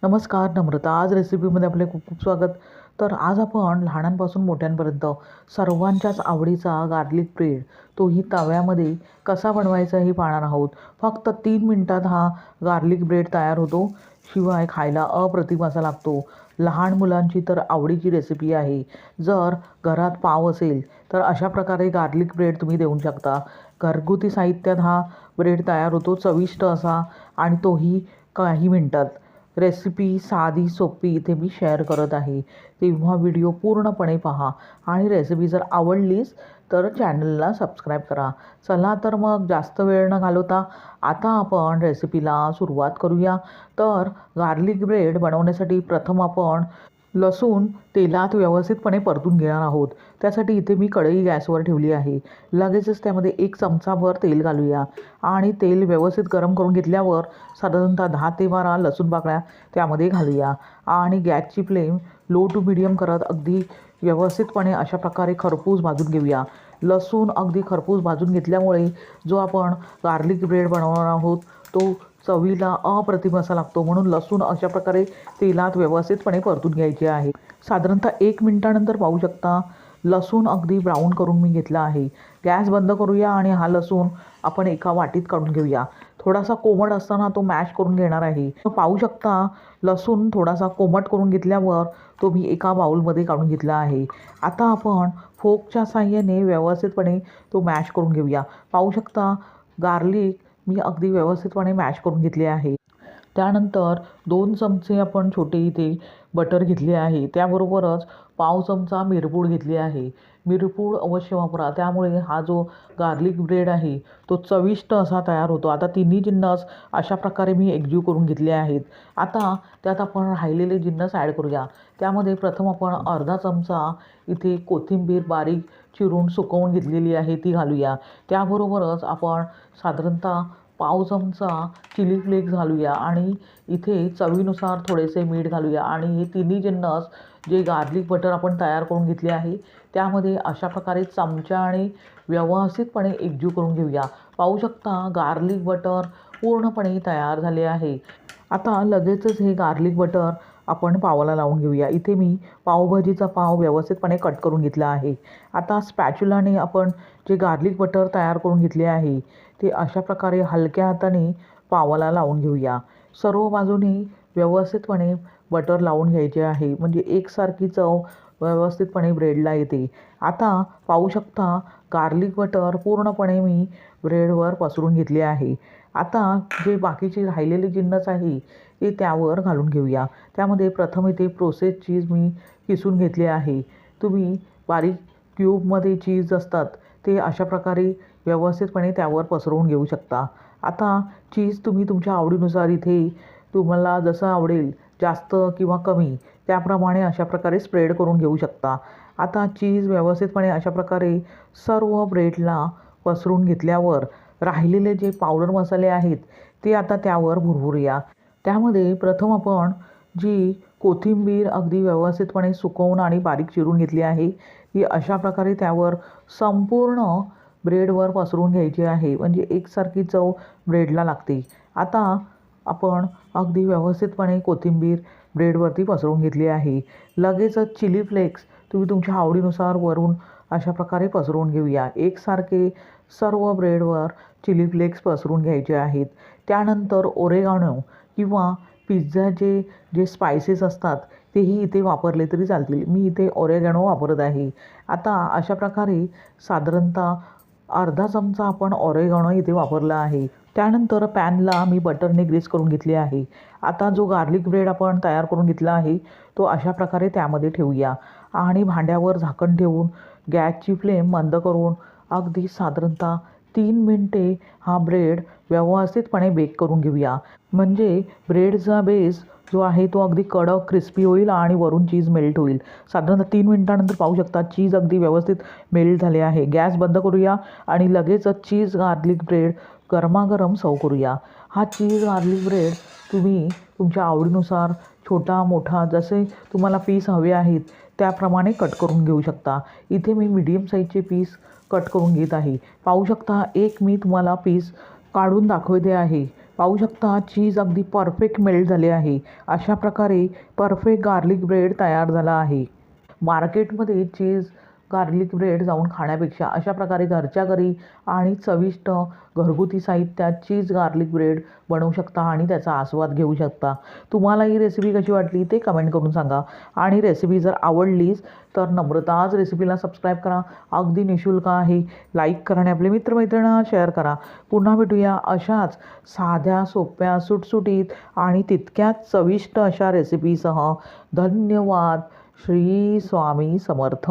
नमस्कार नम्रता. आज रेसिपीमध्ये आपले खूप खूप स्वागत. तर आज आपण लहानांपासून मोठ्यांपर्यंत सर्वांच्याच आवडीचा गार्लिक ब्रेड, तोही तव्यामध्ये कसा बनवायचा हे पाहणार आहोत. फक्त 3 मिनिटात हा गार्लिक ब्रेड तयार होतो. शिवाय खायला अप्रतिम असा लागतो. लहान मुलांची तर आवडीची रेसिपी आहे. जर घरात पाव असेल तर अशा प्रकारे गार्लिक ब्रेड तुम्ही देऊ शकता. घरगुती साहित्यात हा ब्रेड तयार होतो, चविष्ट असा, आणि तोही काही मिनिटात. रेसिपी साधी सोपी इथे मी शेअर करत आहे, तेव्हा व्हिडिओ पूर्णपणे पहा आणि रेसिपी जर आवडलीच तर चॅनलला सबस्क्राईब करा. चला तर मग जास्त वेळ न घालवता आता आपण रेसिपीला सुरुवात करूया. तर गार्लिक ब्रेड बनवण्यासाठी प्रथम आपण लसूण तेलात व्यवस्थितपणे परतून घेणार आहोत. त्यासाठी इथे मी कढई गॅसवर ठेवली आहे. लगेचच त्यामध्ये 1 चमचाभर तेल घालूया आणि तेल व्यवस्थित गरम करून घेतल्यावर साधारणतः 10 ते 12 लसूण पाकळ्या त्यामध्ये घालूया आणि गॅसची फ्लेम लो टू मीडियम करत अगदी व्यवस्थितपणे अशा प्रकारे खरपूस भाजून घेऊया. लसूण अगदी खरपूस भाजून घेतल्यामुळे जो आपण गार्लिक ब्रेड बनवणार आहोत तो चवीला अप्रतिम असा लागतो. म्हणून लसूण अशा प्रकारे तेलात व्यवस्थितपणे परतून घ्यायचे आहे. साधारणतः 1 मिनिटानंतर पाहू शकता लसूण अगदी ब्राऊन करून मी घेतला आहे. गॅस बंद करूया आणि हा लसूण आपण एका वाटीत काढून घेऊया. थोडासा कोमट असताना तो मॅश करून घेणार आहे. पाहू शकता लसूण थोडासा कोमट करून घेतल्यावर तो मी एका बाउलमध्ये काढून घेतला आहे. आता आपण फोकच्या साहाय्याने व्यवस्थितपणे तो मॅश करून घेऊया. पाहू शकता गार्लिक मी अगदी व्यवस्थितपणे मॅश करून घेतले आहे. त्यानंतर 2 चमचे आपण छोटे इथे बटर घेतले आहे. त्याबरोबरच पाव चमचा मिरपूड घेतली आहे. मिरपूड अवश्य वापरा, त्यामुळे हा जो गार्लिक ब्रेड आहे तो चविष्ट असा तयार होतो. आता तिन्ही जिन्नस अशा प्रकारे मी एकजीव करून घेतले आहेत. आता त्यात आपण राहिलेले जिन्नस ॲड करूया. त्यामध्ये प्रथम आपण अर्धा चमचा इथे कोथिंबीर बारीक चिरून सुकवून घेतलेली आहे ती घालूया. त्याबरोबरच आपण साधारणतः पाव चमचा चिली फ्लेक्स घालूया आणि इथे चवीनुसार थोडेसे मीठ घालूया आणि हे तिन्ही जिन्नस जे गार्लिक बटर आपण तयार करून घेतले आहे त्यामध्ये अशा प्रकारे चमच्याने व्यवस्थितपणे एकजीव करून घेऊया. पाहू शकता गार्लिक बटर पूर्णपणे तयार झाले आहे. आता लगेचच हे गार्लिक बटर आपण पावाला लावून घेऊया. इथे मी पावभाजीचा पाव व्यवस्थितपणे कट करून घेतला आहे. आता स्पॅच्युलाने आपण जे गार्लिक बटर तयार करून घेतले आहे ते अशा प्रकारे हलक्या हाताने पावाला लावून घेऊया. सर्व बाजूने व्यवस्थितपणे बटर लावून घ्यायचे आहे, म्हणजे एकसारखी चव व्यवस्थितपणे ब्रेडला येते. आता पाहू शकता गार्लिक बटर पूर्णपणे मी ब्रेडवर पसरून घेतले आहे. आता जे बाकीचे राहिलेले जिन्नस आहे ते त्यावर घालून घेऊया. त्यामध्ये प्रथम इथे प्रोसेस चीज मी किसून घेतले आहे. तुम्ही बारीक क्यूबमध्ये चीज असतात ते अशा प्रकारे व्यवस्थितपणे त्यावर पसरवून घेऊ शकता. आता चीज तुम्ही तुमच्या आवडीनुसार इथे तुम्हाला जसं आवडेल जास्त किंवा कमी त्याप्रमाणे अशा प्रकारे स्प्रेड करून घेऊ शकता. आता चीज व्यवस्थितपणे अशा प्रकारे सर्व ब्रेडला पसरून घेतल्यावर राहिलेले जे पावडर मसाले आहेत ते आता त्यावर भुरभुरूया. त्यामध्ये प्रथम आपण जी कोथिंबीर अगदी व्यवस्थितपणे सुकवून आणि बारीक चिरून घेतली आहे ती अशा प्रकारे त्यावर संपूर्ण ब्रेडवर पसरून घ्यायची आहे, म्हणजे एकसारखी चव ब्रेडला लागते. आता आपण अगदी व्यवस्थितपणे कोथिंबीर ब्रेडवरती पसरवून घेतली आहे. लगेचच चिली फ्लेक्स तुम्ही तुमच्या आवडीनुसार वरून अशा प्रकारे पसरवून घेऊया. एकसारखे सर्व ब्रेडवर चिली फ्लेक्स पसरून घ्यायचे आहेत. त्यानंतर ओरेगानो किंवा पिझ्झाचे जे स्पायसेस असतात तेही इथे वापरले तरी चालतील. मी इथे ओरेगानो वापरत आहे. आता अशा प्रकारे साधारणतः अर्धा चमचा आपण ओरेगानो इथे वापरला आहे. त्यानंतर पॅनला मी बटरने ग्रीस करून घेतले आहे. आता जो गार्लिक ब्रेड आपण तयार करून घेतला आहे तो अशा प्रकारे त्यामध्ये ठेवूया आणि भांड्यावर झाकण ठेवून गॅसची फ्लेम मंद करून अगदी साधारणतः 3 मिनिटे हा ब्रेड व्यवस्थितपणे बेक करून घेऊया. म्हणजे ब्रेडचा बेस जो आहे तो अगदी कडक क्रिस्पी होईल आणि वरून चीज मेल्ट होईल. साधारणतः 3 मिनिटानंतर पाहू शकता चीज अगदी व्यवस्थित मेल्ट झाले आहे. गॅस बंद करूया आणि लगेचच चीज गार्लिक ब्रेड गरमागरम सर्व करूया. हा चीज गार्लिक ब्रेड तुम्ही तुमच्या आवडीनुसार छोटा मोठा जसे तुम्हाला पीस हवे आहेत त्याप्रमाणे कट करून घेऊ शकता. इथे मी मीडियम साईजचे पीस कट करून घेत आहे. पाहू शकता एक मी तुम्हाला पीस काढून दाखवते आहे. पाहू शकता चीज अगदी परफेक्ट मेल्ट झाले आहे. अशा प्रकारे परफेक्ट गार्लिक ब्रेड तयार झाला आहे. मार्केटमध्ये चीज गार्लिक ब्रेड जाऊन खाण्यापेक्षा अशा प्रकारे घरच्या घरी आणि चविष्ट घरगुती साहित्यात चीज गार्लिक ब्रेड बनवू शकता आणि त्याचा आस्वाद घेऊ शकता. तुम्हाला ही रेसिपी कशी वाटली ते कमेंट करून सांगा. आणि रेसिपी जर आवडलीच तर नम्रताज रेसिपीला सबस्क्राईब करा. अगदी निःशुल्क आहे. लाईक करा आणि आपले मित्रमैत्रिणींना शेअर करा. पुन्हा भेटूया अशाच साध्या सोप्या सुटसुटीत आणि तितक्याच चविष्ट अशा रेसिपीसह. धन्यवाद. श्री स्वामी समर्थ.